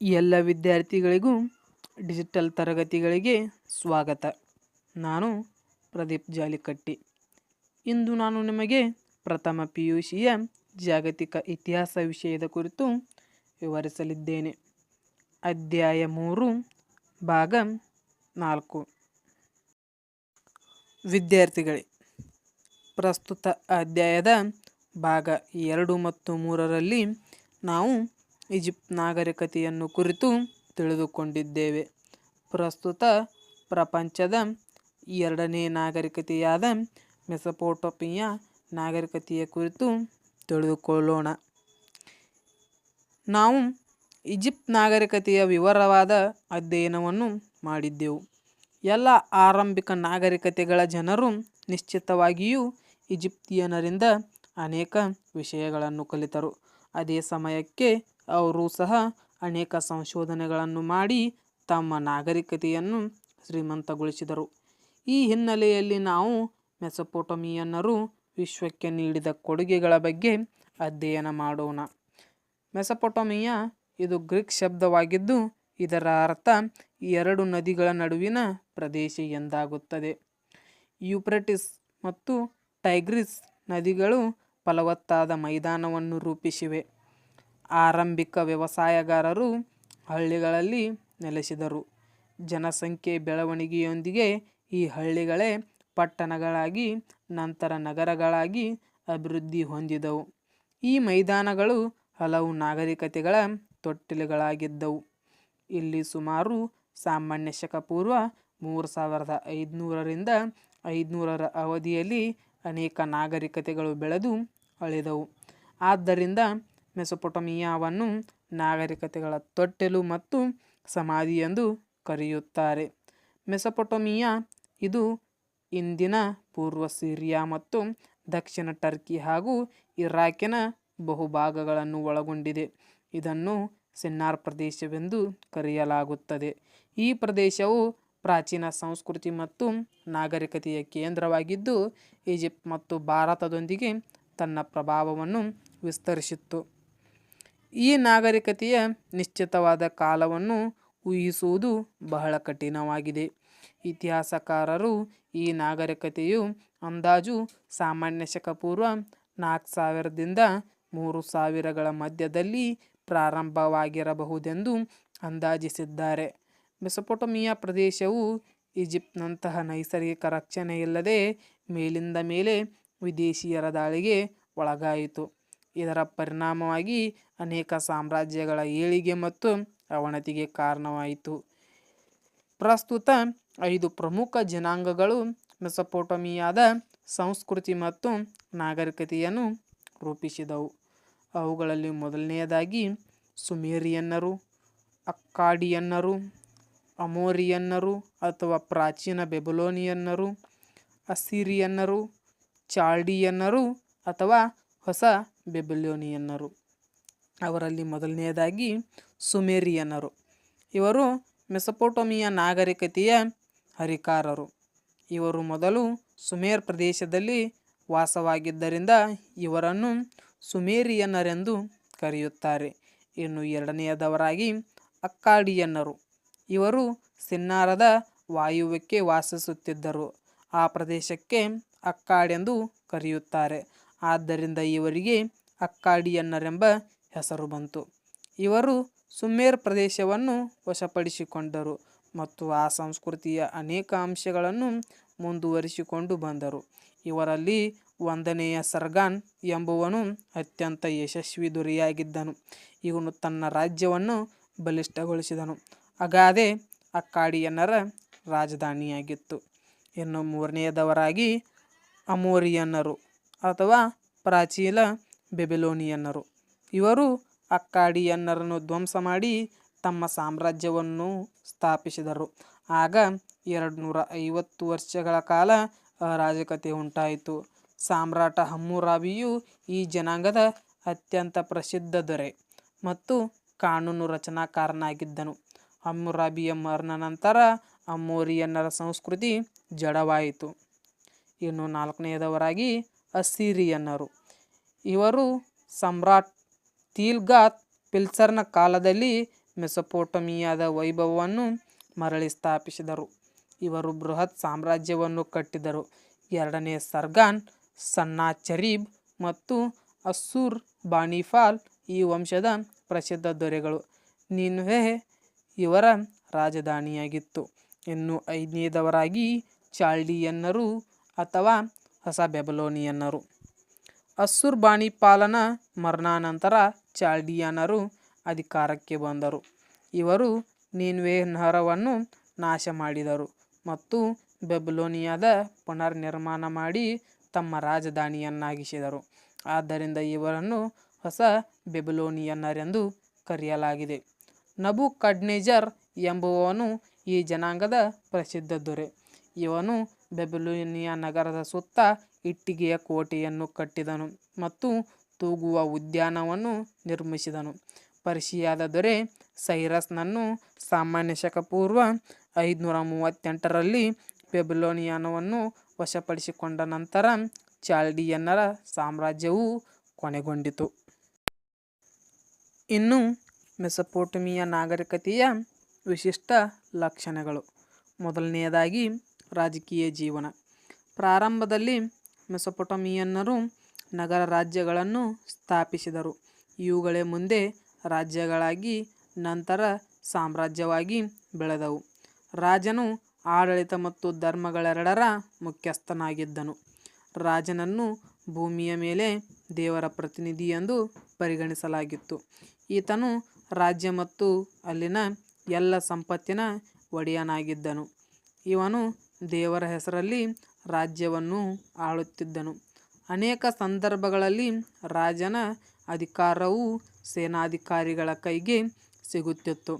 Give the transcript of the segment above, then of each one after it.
ಎಲ್ಲ ವಿದ್ಯಾರ್ಥಿಗಳಿಗೂ ಡಿಜಿಟಲ್ ತರಗತಿಗಳಿಗೆ ಸ್ವಾಗತ. ನಾನು ಪ್ರದೀಪ್ ಜಾಲಿಕಟ್ಟಿ. ಇಂದು ನಾನು ನಿಮಗೆ ಪ್ರಥಮ PUCಯ ಜಾಗತಿಕ ಇತಿಹಾಸ ವಿಷಯದ ಕುರಿತು ವಿವರಿಸಲಿದ್ದೇನೆ. ಅಧ್ಯಾಯ 3 ಭಾಗ 4. ವಿದ್ಯಾರ್ಥಿಗಳೇ, ಪ್ರಸ್ತುತ ಅಧ್ಯಾಯದ ಭಾಗ 2 ಮತ್ತು 3ರಲ್ಲಿ ನಾವು ಈಜಿಪ್ಟ್ ನಾಗರಿಕತೆಯನ್ನು ಕುರಿತು ತಿಳಿದುಕೊಂಡಿದ್ದೇವೆ. ಪ್ರಸ್ತುತ ಪ್ರಪಂಚದ 2ನೇ ನಾಗರಿಕತೆಯಾದ ಮೆಸೊಪೊಟೇಮಿಯಾ ನಾಗರಿಕತೆಯ ಕುರಿತು ತಿಳಿದುಕೊಳ್ಳೋಣ. ನಾವು ಈಜಿಪ್ಟ್ ನಾಗರಿಕತೆಯ ವಿವರವಾದ ಅಧ್ಯಯನವನ್ನು ಮಾಡಿದ್ದೆವು. ಎಲ್ಲ ಆರಂಭಿಕ ನಾಗರಿಕತೆಗಳ ಜನರು ನಿಶ್ಚಿತವಾಗಿಯೂ ಈಜಿಪ್ತಿಯನ್ನರಿಂದ ಅನೇಕ ವಿಷಯಗಳನ್ನು ಕಲಿತರು. ಅದೇ ಸಮಯಕ್ಕೆ ಅವರು ಸಹ ಅನೇಕ ಸಂಶೋಧನೆಗಳನ್ನು ಮಾಡಿ ತಮ್ಮ ನಾಗರಿಕತೆಯನ್ನು ಶ್ರೀಮಂತಗೊಳಿಸಿದರು. ಈ ಹಿನ್ನೆಲೆಯಲ್ಲಿ ನಾವು ಮೆಸೊಪೊಟೇಮಿಯನ್ನರು ವಿಶ್ವಕ್ಕೆ ನೀಡಿದ ಕೊಡುಗೆಗಳ ಬಗ್ಗೆ ಅಧ್ಯಯನ ಮಾಡೋಣ. ಮೆಸೊಪೊಟೇಮಿಯಾ ಇದು ಗ್ರೀಕ್ ಶಬ್ದವಾಗಿದ್ದು ಇದರ ಅರ್ಥ 2 ನದಿಗಳ ನಡುವಿನ ಪ್ರದೇಶ ಎಂದಾಗುತ್ತದೆ. ಯೂಫ್ರೆಟಿಸ್ ಮತ್ತು ಟೈಗ್ರಿಸ್ ನದಿಗಳು ಫಲವತ್ತಾದ ಮೈದಾನವನ್ನು ರೂಪಿಸಿವೆ. ಆರಂಭಿಕ ವ್ಯವಸಾಯಗಾರರು ಹಳ್ಳಿಗಳಲ್ಲಿ ನೆಲೆಸಿದರು. ಜನಸಂಖ್ಯೆ ಬೆಳವಣಿಗೆಯೊಂದಿಗೆ ಈ ಹಳ್ಳಿಗಳೇ ಪಟ್ಟಣಗಳಾಗಿ ನಂತರ ನಗರಗಳಾಗಿ ಅಭಿವೃದ್ಧಿ ಹೊಂದಿದವು. ಈ ಮೈದಾನಗಳು ಹಲವು ನಾಗರಿಕತೆಗಳ ತೊಟ್ಟಿಲುಗಳಾಗಿದ್ದವು. ಇಲ್ಲಿ ಸುಮಾರು ಸಾಮಾನ್ಯ ಶಕ ಪೂರ್ವ 3500ರಿಂದ 500ರ ಅವಧಿಯಲ್ಲಿ ಅನೇಕ ನಾಗರಿಕತೆಗಳು ಬೆಳೆದು ಅಳಿದವು. ಆದ್ದರಿಂದ ಮೆಸೊಪೊಟೇಮಿಯಾವನ್ನು ನಾಗರಿಕತೆಗಳ ತೊಟ್ಟಿಲು ಮತ್ತು ಸಮಾಧಿ ಎಂದು ಕರೆಯುತ್ತಾರೆ. ಮೆಸೊಪೊಟೇಮಿಯಾ ಇದು ಇಂದಿನ ಪೂರ್ವ ಸಿರಿಯಾ ಮತ್ತು ದಕ್ಷಿಣ ಟರ್ಕಿ ಹಾಗೂ ಇರಾಕಿನ ಬಹುಭಾಗಗಳನ್ನು ಒಳಗೊಂಡಿದೆ. ಇದನ್ನು ಸಿನ್ನಾರ್ ಪ್ರದೇಶವೆಂದು ಕರೆಯಲಾಗುತ್ತದೆ. ಈ ಪ್ರದೇಶವು ಪ್ರಾಚೀನ ಸಂಸ್ಕೃತಿ ಮತ್ತು ನಾಗರಿಕತೆಯ ಕೇಂದ್ರವಾಗಿದ್ದು ಈಜಿಪ್ಟ್ ಮತ್ತು ಭಾರತದೊಂದಿಗೆ ತನ್ನ ಪ್ರಭಾವವನ್ನು ವಿಸ್ತರಿಸಿತ್ತು. ಈ ನಾಗರಿಕತೆಯ ನಿಶ್ಚಿತವಾದ ಕಾಲವನ್ನು ಊಹಿಸುವುದು ಬಹಳ ಕಠಿಣವಾಗಿದೆ. ಇತಿಹಾಸಕಾರರು ಈ ನಾಗರಿಕತೆಯು ಅಂದಾಜು ಸಾಮಾನ್ಯ ಶಕ ಪೂರ್ವ 4000ರಿಂದ 3000ಗಳ ಮಧ್ಯದಲ್ಲಿ ಪ್ರಾರಂಭವಾಗಿರಬಹುದೆಂದು ಅಂದಾಜಿಸಿದ್ದಾರೆ. ಮೆಸೊಪೊಟೇಮಿಯಾ ಪ್ರದೇಶವು ಈಜಿಪ್ಟ್ನಂತಹ ನೈಸರ್ಗಿಕ ರಕ್ಷಣೆಯಿಲ್ಲದೆ ಮೇಲಿಂದ ಮೇಲೆ ವಿದೇಶಿಯರ ದಾಳಿಗೆ ಒಳಗಾಯಿತು. ಇದರ ಪರಿಣಾಮವಾಗಿ ಅನೇಕ ಸಾಮ್ರಾಜ್ಯಗಳ ಏಳಿಗೆ ಮತ್ತು ಅವನತಿಗೆ ಕಾರಣವಾಯಿತು. ಪ್ರಸ್ತುತ 5 ಪ್ರಮುಖ ಜನಾಂಗಗಳು ಮೆಸೊಪೊಟೇಮಿಯಾದ ಸಂಸ್ಕೃತಿ ಮತ್ತು ನಾಗರಿಕತೆಯನ್ನು ರೂಪಿಸಿದವು. ಅವುಗಳಲ್ಲಿ ಮೊದಲನೆಯದಾಗಿ ಸುಮೇರಿಯನ್ನರು, ಅಕ್ಕಾಡಿಯನ್ನರು, ಅಮೋರಿಯನ್ನರು ಅಥವಾ ಪ್ರಾಚೀನ ಬೆಬಿಲೋನಿಯನ್ನರು, ಅಸ್ಸಿರಿಯನ್ನರು, ಚಾಲ್ಡಿಯನ್ನರು ಅಥವಾ ಹೊಸ ಬೆಬಿಲೋನಿಯನ್ನರು. ಅವರಲ್ಲಿ ಮೊದಲನೆಯದಾಗಿ ಸುಮೇರಿಯನ್ನರು. ಇವರು ಮೆಸೊಪೊಟೇಮಿಯಾ ನಾಗರಿಕತೆಯ ಹರಿಕಾರರು. ಇವರು ಮೊದಲು ಸುಮೇರ್ ಪ್ರದೇಶದಲ್ಲಿ ವಾಸವಾಗಿದ್ದರಿಂದ ಇವರನ್ನು ಸುಮೇರಿಯನ್ನರೆಂದು ಕರೆಯುತ್ತಾರೆ. ಇನ್ನು ಎರಡನೆಯದವರಾಗಿ ಅಕ್ಕಾಡಿಯನ್ನರು. ಇವರು ಸಿನ್ನಾರದ ವಾಯುವ್ಯಕ್ಕೆ ವಾಸಿಸುತ್ತಿದ್ದರು. ಆ ಪ್ರದೇಶಕ್ಕೆ ಅಕ್ಕಾಡ್ ಎಂದು ಕರೆಯುತ್ತಾರೆ. ಆದ್ದರಿಂದ ಇವರಿಗೆ ಅಕ್ಕಾಡಿಯನ್ನರೆಂಬ ಹೆಸರು ಬಂತು. ಇವರು ಸುಮೇರ್ ಪ್ರದೇಶವನ್ನು ವಶಪಡಿಸಿಕೊಂಡರು ಮತ್ತು ಆ ಸಂಸ್ಕೃತಿಯ ಅನೇಕ ಅಂಶಗಳನ್ನು ಮುಂದುವರಿಸಿಕೊಂಡು ಬಂದರು. ಇವರಲ್ಲಿ ಒಂದನೆಯ ಸರ್ಗಾನ್ ಎಂಬುವನು ಅತ್ಯಂತ ಯಶಸ್ವಿ ದೊರೆಯಾಗಿದ್ದನು. ಇವನು ತನ್ನ ರಾಜ್ಯವನ್ನು ಬಲಿಷ್ಠಗೊಳಿಸಿದನು. ಅಗಾದೆ ಅಕ್ಕಾಡಿಯನ್ನರ ರಾಜಧಾನಿಯಾಗಿತ್ತು. ಇನ್ನು ಮೂರನೆಯದವರಾಗಿ ಅಮೋರಿಯನ್ನರು ಅಥವಾ ಪ್ರಾಚೀನ ಬೆಬಿಲೋನಿಯನ್ನರು. ಇವರು ಅಕ್ಕಾಡಿಯನ್ನರನ್ನು ಧ್ವಂಸ ಮಾಡಿ ತಮ್ಮ ಸಾಮ್ರಾಜ್ಯವನ್ನು ಸ್ಥಾಪಿಸಿದರು. ಆಗ 250 ವರ್ಷಗಳ ಕಾಲ ಅರಾಜಕತೆ ಉಂಟಾಯಿತು. ಸಾಮ್ರಾಟ ಹಮ್ಮುರಾಬಿಯು ಈ ಜನಾಂಗದ ಅತ್ಯಂತ ಪ್ರಸಿದ್ಧ ದೊರೆ ಮತ್ತು ಕಾನೂನು ರಚನಾಕಾರನಾಗಿದ್ದನು. ಹಮ್ಮುರಾಬಿಯ ಮರಣ ನಂತರ ಅಮೋರಿಯನ್ನರ ಸಂಸ್ಕೃತಿ ಜಡವಾಯಿತು. ಇನ್ನು ನಾಲ್ಕನೆಯದವರಾಗಿ ಅಸ್ಸಿರಿಯನ್ನರು. ಇವರು ಸಮ್ರಾಟ್ ತಿಲ್ಗಾತ್ ಪಿಲ್ಸರ್ನ ಕಾಲದಲ್ಲಿ ಮೆಸೊಪೊಟಮಿಯಾದ ವೈಭವವನ್ನು ಮರಳಿ ಸ್ಥಾಪಿಸಿದರು. ಇವರು ಬೃಹತ್ ಸಾಮ್ರಾಜ್ಯವನ್ನು ಕಟ್ಟಿದರು. ಎರಡನೇ ಸರ್ಗಾನ್ ಸನ್ನಾಚರೀಬ್ ಮತ್ತು ಅಸ್ಸೂರ್ ಬಾನಿಫಾಲ್ ಈ ವಂಶದ ಪ್ರಸಿದ್ಧ ದೊರೆಗಳು. ನಿನ್ವೆ ಇವರ ರಾಜಧಾನಿಯಾಗಿತ್ತು. ಇನ್ನು ಐದನೇದವರಾಗಿ ಚಾಲ್ಡಿಯನ್ನರು ಅಥವಾ ಹೊಸ ಬೆಬಲೋನಿಯನ್ನರು. ಅಸ್ಸೂರ್ ಬಾನಿಪಾಲನ ಮರಣಾನಂತರ ಚಾಲ್ಡಿಯನ್ನರು ಅಧಿಕಾರಕ್ಕೆ ಬಂದರು. ಇವರು ನಿನ್ವೆ ನಗರವನ್ನು ನಾಶ ಮಾಡಿದರು ಮತ್ತು ಬೆಬಲೋನಿಯಾದ ಪುನರ್ನಿರ್ಮಾಣ ಮಾಡಿ ತಮ್ಮ ರಾಜಧಾನಿಯನ್ನಾಗಿಸಿದರು. ಆದ್ದರಿಂದ ಇವರನ್ನು ಹೊಸ ಬೆಬಲೋನಿಯನ್ನರೆಂದು ಕರೆಯಲಾಗಿದೆ. ನಬುಕಡ್ನೆಜರ್ ಎಂಬುವವನು ಈ ಜನಾಂಗದ ಪ್ರಸಿದ್ಧ ದೊರೆ. ಇವನು ಬೆಬಲೋನಿಯ ನಗರದ ಸುತ್ತ ಇಟ್ಟಿಗೆಯ ಕೋಟೆಯನ್ನು ಕಟ್ಟಿದನು ಮತ್ತು ತೂಗುವ ಉದ್ಯಾನವನ್ನು ನಿರ್ಮಿಸಿದನು. ಪರ್ಷಿಯಾದ ದೊರೆ ಸೈರಸ್ನನ್ನು ಸಾಮಾನ್ಯ ಶಕ ಪೂರ್ವ 538ರಲ್ಲಿ ಬೆಬಲೋನಿಯಾವನ್ನು ವಶಪಡಿಸಿಕೊಂಡ ನಂತರ ಚಾಲ್ಡಿಯನ್ನರ ಸಾಮ್ರಾಜ್ಯವು ಕೊನೆಗೊಂಡಿತು. ಇನ್ನು ಮೆಸೊಪೊಟಮಿಯ ನಾಗರಿಕತೆಯ ವಿಶಿಷ್ಟ ಲಕ್ಷಣಗಳು. ಮೊದಲನೆಯದಾಗಿ ರಾಜಕೀಯ ಜೀವನ. ಪ್ರಾರಂಭದಲ್ಲಿ ಮೆಸೊಪೊಟಮಿಯನ್ನರು ನಗರ ರಾಜ್ಯಗಳನ್ನು ಸ್ಥಾಪಿಸಿದರು. ಇವುಗಳೇ ಮುಂದೆ ರಾಜ್ಯಗಳಾಗಿ ನಂತರ ಸಾಮ್ರಾಜ್ಯವಾಗಿ ಬೆಳೆದವು. ರಾಜನು ಆಡಳಿತ ಮತ್ತು ಧರ್ಮಗಳೆರಡರ ಮುಖ್ಯಸ್ಥನಾಗಿದ್ದನು. ರಾಜನನ್ನು ಭೂಮಿಯ ಮೇಲೆ ದೇವರ ಪ್ರತಿನಿಧಿ ಎಂದು ಪರಿಗಣಿಸಲಾಗಿತ್ತು. ಈತನು ರಾಜ್ಯ ಮತ್ತು ಅಲ್ಲಿನ ಎಲ್ಲ ಸಂಪತ್ತಿನ ಒಡೆಯನಾಗಿದ್ದನು. ಇವನು ದೇವರ ಹೆಸರಲ್ಲಿ ರಾಜ್ಯವನ್ನು ಆಳುತ್ತಿದ್ದನು. ಅನೇಕ ಸಂದರ್ಭಗಳಲ್ಲಿ ರಾಜನ ಅಧಿಕಾರವು ಸೇನಾಧಿಕಾರಿಗಳ ಕೈಗೆ ಸಿಗುತ್ತಿತ್ತು.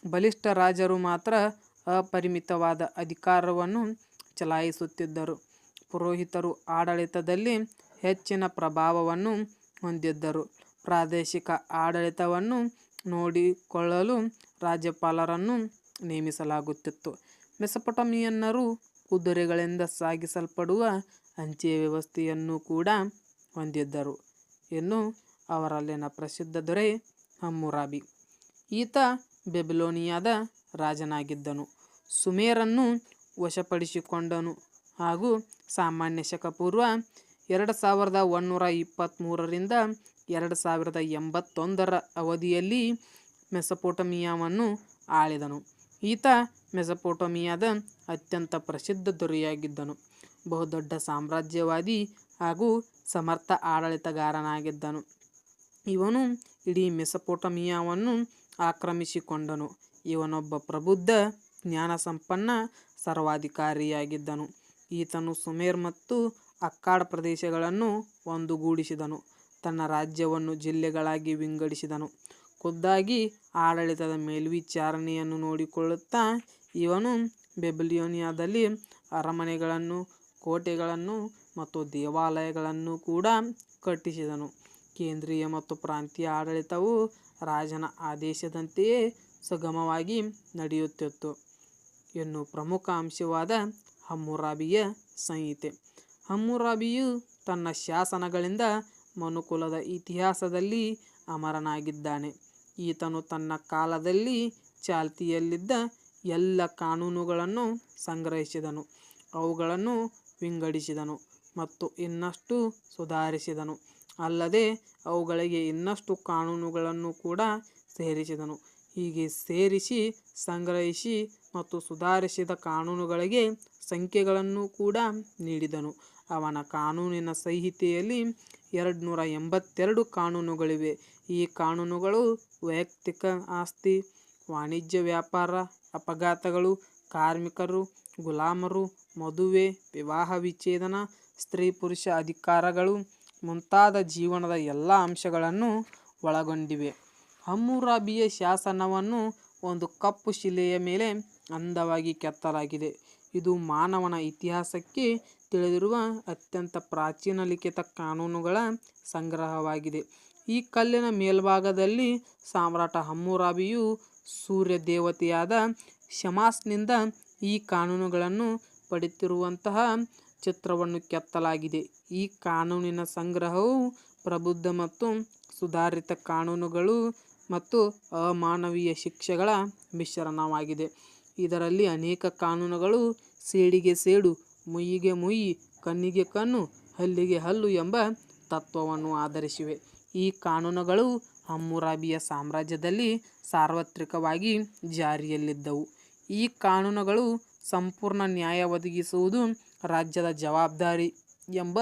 ಬಲಿಷ್ಠ ರಾಜರು ಮಾತ್ರ ಅಪರಿಮಿತವಾದ ಅಧಿಕಾರವನ್ನು ಚಲಾಯಿಸುತ್ತಿದ್ದರು. ಪುರೋಹಿತರು ಆಡಳಿತದಲ್ಲಿ ಹೆಚ್ಚಿನ ಪ್ರಭಾವವನ್ನು ಹೊಂದಿದ್ದರು. ಪ್ರಾದೇಶಿಕ ಆಡಳಿತವನ್ನು ನೋಡಿಕೊಳ್ಳಲು ರಾಜ್ಯಪಾಲರನ್ನು ನೇಮಿಸಲಾಗುತ್ತಿತ್ತು. ಮೆಸೊಪೊಟಮಿಯನ್ನರು ಕುದುರೆಗಳಿಂದ ಸಾಗಿಸಲ್ಪಡುವ ಅಂಚೆ ವ್ಯವಸ್ಥೆಯನ್ನು ಕೂಡ ಹೊಂದಿದ್ದರು. ಇನ್ನು ಅವರಲ್ಲಿನ ಪ್ರಸಿದ್ಧ ದೊರೆ ಹಮ್ಮುರಾಬಿ. ಈತ ಬೆಬಲೋನಿಯಾದ ರಾಜನಾಗಿದ್ದನು. ಸುಮೇರನ್ನು ವಶಪಡಿಸಿಕೊಂಡನು ಹಾಗೂ ಸಾಮಾನ್ಯ ಶಕ ಪೂರ್ವ 2123ರಿಂದ 2081ರ ಅವಧಿಯಲ್ಲಿ ಮೆಸೊಪೊಟಮಿಯಾವನ್ನು ಆಳಿದನು. ಈತ ಮೆಸೊಪೊಟಮಿಯಾದ ಅತ್ಯಂತ ಪ್ರಸಿದ್ಧ ದೊರೆಯಾಗಿದ್ದನು. ಬಹುದೊಡ್ಡ ಸಾಮ್ರಾಜ್ಯವಾದಿ ಹಾಗೂ ಸಮರ್ಥ ಆಡಳಿತಗಾರನಾಗಿದ್ದನು. ಇವನು ಇಡೀ ಮೆಸೊಪೊಟಮಿಯಾವನ್ನು ಆಕ್ರಮಿಸಿಕೊಂಡನು. ಇವನೊಬ್ಬ ಪ್ರಬುದ್ಧ ಜ್ಞಾನಸಂಪನ್ನ ಸರ್ವಾಧಿಕಾರಿಯಾಗಿದ್ದನು. ಈತನು ಸುಮೇರ್ ಮತ್ತು ಅಕ್ಕಾಡ್ ಪ್ರದೇಶಗಳನ್ನು ಒಂದುಗೂಡಿಸಿದನು. ತನ್ನ ರಾಜ್ಯವನ್ನು ಜಿಲ್ಲೆಗಳಾಗಿ ವಿಂಗಡಿಸಿದನು. ಖುದ್ದಾಗಿ ಆಡಳಿತದ ಮೇಲ್ವಿಚಾರಣೆಯನ್ನು ನೋಡಿಕೊಳ್ಳುತ್ತಾ ಇವನು ಬೆಬಲೋನಿಯಾದಲ್ಲಿ ಅರಮನೆಗಳನ್ನು, ಕೋಟೆಗಳನ್ನು ಮತ್ತು ದೇವಾಲಯಗಳನ್ನು ಕೂಡ ಕಟ್ಟಿಸಿದನು. ಕೇಂದ್ರೀಯ ಮತ್ತು ಪ್ರಾಂತೀಯ ಆಡಳಿತವು ರಾಜನ ಆದೇಶದಂತೆಯೇ ಸುಗಮವಾಗಿ ನಡೆಯುತ್ತಿತ್ತು. ಇನ್ನು ಪ್ರಮುಖ ಅಂಶವಾದ ಹಮ್ಮುರಾಬಿಯ ಸಂಹಿತೆ. ಹಮ್ಮುರಾಬಿಯು ತನ್ನ ಶಾಸನಗಳಿಂದ ಮನುಕುಲದ ಇತಿಹಾಸದಲ್ಲಿ ಅಮರನಾಗಿದ್ದಾನೆ. ಈತನು ತನ್ನ ಕಾಲದಲ್ಲಿ ಚಾಲ್ತಿಯಲ್ಲಿದ್ದ ಎಲ್ಲ ಕಾನೂನುಗಳನ್ನು ಸಂಗ್ರಹಿಸಿದನು, ಅವುಗಳನ್ನು ವಿಂಗಡಿಸಿದನು ಮತ್ತು ಇನ್ನಷ್ಟು ಸುಧಾರಿಸಿದನು. ಅಲ್ಲದೆ ಅವುಗಳಿಗೆ ಇನ್ನಷ್ಟು ಕಾನೂನುಗಳನ್ನು ಕೂಡ ಸೇರಿಸಿದನು. ಹೀಗೆ ಸೇರಿಸಿ, ಸಂಗ್ರಹಿಸಿ ಮತ್ತು ಸುಧಾರಿಸಿದ ಕಾನೂನುಗಳಿಗೆ ಸಂಖ್ಯೆಗಳನ್ನು ಕೂಡ ನೀಡಿದನು. ಅವನ ಕಾನೂನಿನ ಸಂಹಿತೆಯಲ್ಲಿ 282 ಕಾನೂನುಗಳಿವೆ. ಈ ಕಾನೂನುಗಳು ವೈಯಕ್ತಿಕ ಆಸ್ತಿ, ವಾಣಿಜ್ಯ ವ್ಯಾಪಾರ, ಅಪಘಾತಗಳು, ಕಾರ್ಮಿಕರು, ಗುಲಾಮರು, ಮದುವೆ, ವಿವಾಹ ವಿಚ್ಛೇದನ, ಸ್ತ್ರೀ ಪುರುಷ ಅಧಿಕಾರಗಳು ಮುಂತಾದ ಜೀವನದ ಎಲ್ಲ ಅಂಶಗಳನ್ನು ಒಳಗೊಂಡಿವೆ. ಹಮ್ಮುರಾಬಿಯ ಶಾಸನವನ್ನು ಒಂದು ಕಪ್ಪು ಶಿಲೆಯ ಮೇಲೆ ಅಂದವಾಗಿ ಕೆತ್ತಲಾಗಿದೆ. ಇದು ಮಾನವನ ಇತಿಹಾಸಕ್ಕೆ ತಿಳಿದಿರುವ ಅತ್ಯಂತ ಪ್ರಾಚೀನ ಲಿಖಿತ ಕಾನೂನುಗಳ ಸಂಗ್ರಹವಾಗಿದೆ. ಈ ಕಲ್ಲಿನ ಮೇಲ್ಭಾಗದಲ್ಲಿ ಸಾಮ್ರಾಟ ಹಮ್ಮುರಾಬಿಯು ಸೂರ್ಯ ದೇವತೆಯಾದ ಶಮಾಸ್ನಿಂದ ಈ ಕಾನೂನುಗಳನ್ನು ಪಡೆಯುತ್ತಿರುವಂತಹ ಚಿತ್ರವನ್ನು ಕೆತ್ತಲಾಗಿದೆ. ಈ ಕಾನೂನಿನ ಸಂಗ್ರಹವು ಪ್ರಬುದ್ಧ ಮತ್ತು ಸುಧಾರಿತ ಕಾನೂನುಗಳು ಮತ್ತು ಅಮಾನವೀಯ ಶಿಕ್ಷೆಗಳ ಮಿಶ್ರಣವಾಗಿದೆ. ಇದರಲ್ಲಿ ಅನೇಕ ಕಾನೂನುಗಳು ಸೇಡಿಗೆ ಸೇಡು, ಮುಯ್ಯಿಗೆ ಮುಯ್ಯಿ, ಕಣ್ಣಿಗೆ ಕಣ್ಣು, ಹಲ್ಲಿಗೆ ಹಲ್ಲು ಎಂಬ ತತ್ವವನ್ನು ಆಧರಿಸಿವೆ. ಈ ಕಾನೂನುಗಳು ಹಮ್ಮುರಾಬಿಯ ಸಾಮ್ರಾಜ್ಯದಲ್ಲಿ ಸಾರ್ವತ್ರಿಕವಾಗಿ ಜಾರಿಯಲ್ಲಿದ್ದವು. ಈ ಕಾನೂನುಗಳು ಸಂಪೂರ್ಣ ನ್ಯಾಯ ಒದಗಿಸುವುದು ರಾಜ್ಯದ ಜವಾಬ್ದಾರಿ ಎಂಬ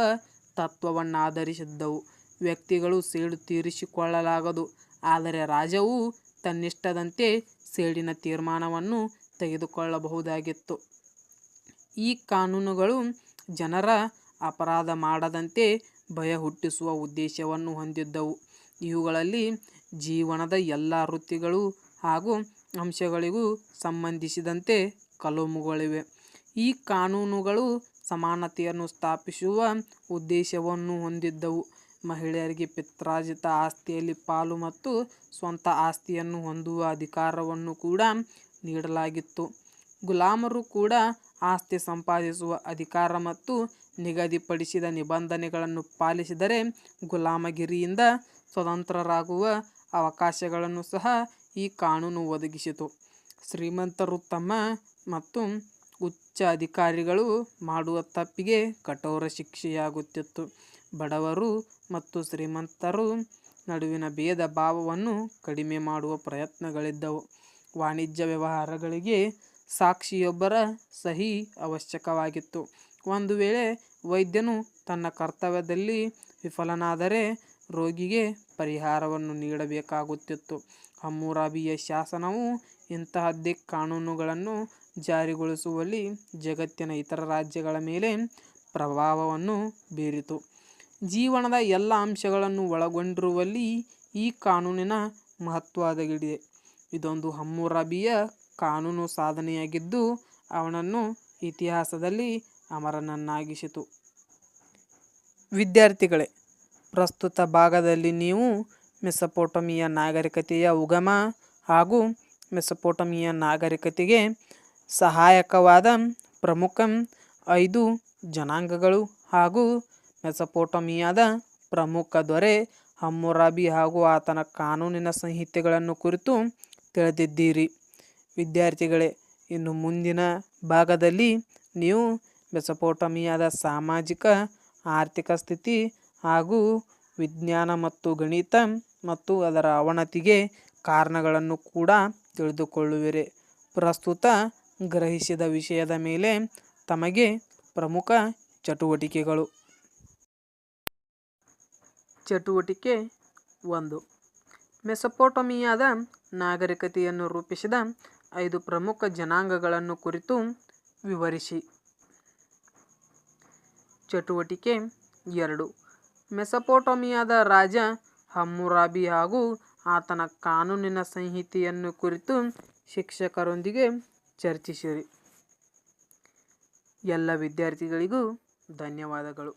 ತತ್ವವನ್ನಾಧರಿಸಿದ್ದವು. ವ್ಯಕ್ತಿಗಳು ಸೇಡು ತೀರಿಸಿಕೊಳ್ಳಲಾಗದು, ಆದರೆ ರಾಜ್ಯವು ತನ್ನಿಷ್ಟದಂತೆ ಸೇಡಿನ ತೀರ್ಮಾನವನ್ನು ತೆಗೆದುಕೊಳ್ಳಬಹುದಾಗಿತ್ತು. ಈ ಕಾನೂನುಗಳು ಜನರ ಅಪರಾಧ ಮಾಡದಂತೆ ಭಯ ಹುಟ್ಟಿಸುವ ಉದ್ದೇಶವನ್ನು ಹೊಂದಿದ್ದವು. ಇವುಗಳಲ್ಲಿ ಜೀವನದ ಎಲ್ಲ ವೃತ್ತಿಗಳು ಹಾಗೂ ಅಂಶಗಳಿಗೂ ಸಂಬಂಧಿಸಿದಂತೆ ಕಲಮುಗಳಿವೆ. ಈ ಕಾನೂನುಗಳು ಸಮಾನತೆಯನ್ನು ಸ್ಥಾಪಿಸುವ ಉದ್ದೇಶವನ್ನು ಹೊಂದಿದ್ದವು. ಮಹಿಳೆಯರಿಗೆ ಪಿತ್ರಾರ್ಜಿತ ಆಸ್ತಿಯಲ್ಲಿ ಪಾಲು ಮತ್ತು ಸ್ವಂತ ಆಸ್ತಿಯನ್ನು ಹೊಂದುವ ಅಧಿಕಾರವನ್ನು ಕೂಡ ನೀಡಲಾಗಿತ್ತು. ಗುಲಾಮರು ಕೂಡ ಆಸ್ತಿ ಸಂಪಾದಿಸುವ ಅಧಿಕಾರ ಮತ್ತು ನಿಗದಿಪಡಿಸಿದ ನಿಬಂಧನೆಗಳನ್ನು ಪಾಲಿಸಿದರೆ ಗುಲಾಮಗಿರಿಯಿಂದ ಸ್ವತಂತ್ರರಾಗುವ ಅವಕಾಶಗಳನ್ನು ಸಹ ಈ ಕಾನೂನು ಒದಗಿಸಿತು. ಶ್ರೀಮಂತರು ತಮ್ಮ ಮತ್ತು ಉಚ್ಚ ಅಧಿಕಾರಿಗಳು ಮಾಡುವ ತಪ್ಪಿಗೆ ಕಠೋರ ಶಿಕ್ಷೆಯಾಗುತ್ತಿತ್ತು. ಬಡವರು ಮತ್ತು ಶ್ರೀಮಂತರ ನಡುವಿನ ಭೇದ ಭಾವವನ್ನು ಕಡಿಮೆ ಮಾಡುವ ಪ್ರಯತ್ನಗಳಿದ್ದವು. ವಾಣಿಜ್ಯ ವ್ಯವಹಾರಗಳಿಗೆ ಸಾಕ್ಷಿಯೊಬ್ಬರ ಸಹಿ ಅವಶ್ಯಕವಾಗಿತ್ತು. ಒಂದು ವೇಳೆ ವೈದ್ಯನು ತನ್ನ ಕರ್ತವ್ಯದಲ್ಲಿ ವಿಫಲನಾದರೆ ರೋಗಿಗೆ ಪರಿಹಾರವನ್ನು ನೀಡಬೇಕಾಗುತ್ತಿತ್ತು. ಹಮ್ಮುರಾಬಿಯ ಶಾಸನವು ಇಂತಹದ್ದೇ ಕಾನೂನುಗಳನ್ನು ಜಾರಿಗೊಳಿಸುವಲ್ಲಿ ಜಗತ್ತಿನ ಇತರ ರಾಜ್ಯಗಳ ಮೇಲೆ ಪ್ರಭಾವವನ್ನು ಬೀರಿತು. ಜೀವನದ ಎಲ್ಲ ಅಂಶಗಳನ್ನು ಒಳಗೊಂಡಿರುವಲ್ಲಿ ಈ ಕಾನೂನಿನ ಮಹತ್ವ ಅಡಗಿದೆ. ಇದೊಂದು ಹಮ್ಮುರಾಬಿಯ ಕಾನೂನು ಸಾಧನೆಯಾಗಿದ್ದು ಅವನನ್ನು ಇತಿಹಾಸದಲ್ಲಿ ಅಮರನನ್ನಾಗಿಸಿತು. ವಿದ್ಯಾರ್ಥಿಗಳೇ, ಪ್ರಸ್ತುತ ಭಾಗದಲ್ಲಿ ನೀವು ಮೆಸೊಪೊಟೇಮಿಯಾ ನಾಗರಿಕತೆಯ ಉಗಮ ಹಾಗೂ ಮೆಸೊಪೊಟೇಮಿಯಾ ನಾಗರಿಕತೆಗೆ ಸಹಾಯಕವಾದ ಪ್ರಮುಖ 5 ಜನಾಂಗಗಳು ಹಾಗೂ ಮೆಸೊಪೊಟೇಮಿಯಾದ ಪ್ರಮುಖ ದೊರೆ ಹಮ್ಮುರಾಬಿ ಹಾಗೂ ಆತನ ಕಾನೂನಿನ ಸಂಹಿತೆಗಳನ್ನು ಕುರಿತು ತಿಳಿದಿದ್ದೀರಿ. ವಿದ್ಯಾರ್ಥಿಗಳೇ, ಇನ್ನು ಮುಂದಿನ ಭಾಗದಲ್ಲಿ ನೀವು ಮೆಸೊಪೊಟೇಮಿಯಾದ ಸಾಮಾಜಿಕ ಆರ್ಥಿಕ ಸ್ಥಿತಿ ಹಾಗೂ ವಿಜ್ಞಾನ ಮತ್ತು ಗಣಿತ ಮತ್ತು ಅದರ ಅವನತಿಗೆ ಕಾರಣಗಳನ್ನು ಕೂಡ ತಿಳಿದುಕೊಳ್ಳುವಿರಿ. ಪ್ರಸ್ತುತ ಗ್ರಹಿಸಿದ ವಿಷಯದ ಮೇಲೆ ತಮಗೆ ಪ್ರಮುಖ ಚಟುವಟಿಕೆಗಳು. ಚಟುವಟಿಕೆ 1. ಮೆಸೊಪೊಟೇಮಿಯಾದ ನಾಗರಿಕತೆಯನ್ನು ರೂಪಿಸಿದ 5 ಪ್ರಮುಖ ಜನಾಂಗಗಳನ್ನು ಕುರಿತು ವಿವರಿಸಿ. ಚಟುವಟಿಕೆ 2. ಮೆಸೊಪೊಟೇಮಿಯಾದ ರಾಜ ಹಮ್ಮುರಾಬಿ ಹಾಗೂ ಆತನ ಕಾನೂನಿನ ಸಂಹಿತೆಯನ್ನು ಕುರಿತು ಶಿಕ್ಷಕರೊಂದಿಗೆ ಚರ್ಚಿಸಿರಿ. ಎಲ್ಲ ವಿದ್ಯಾರ್ಥಿಗಳಿಗೂ ಧನ್ಯವಾದಗಳು.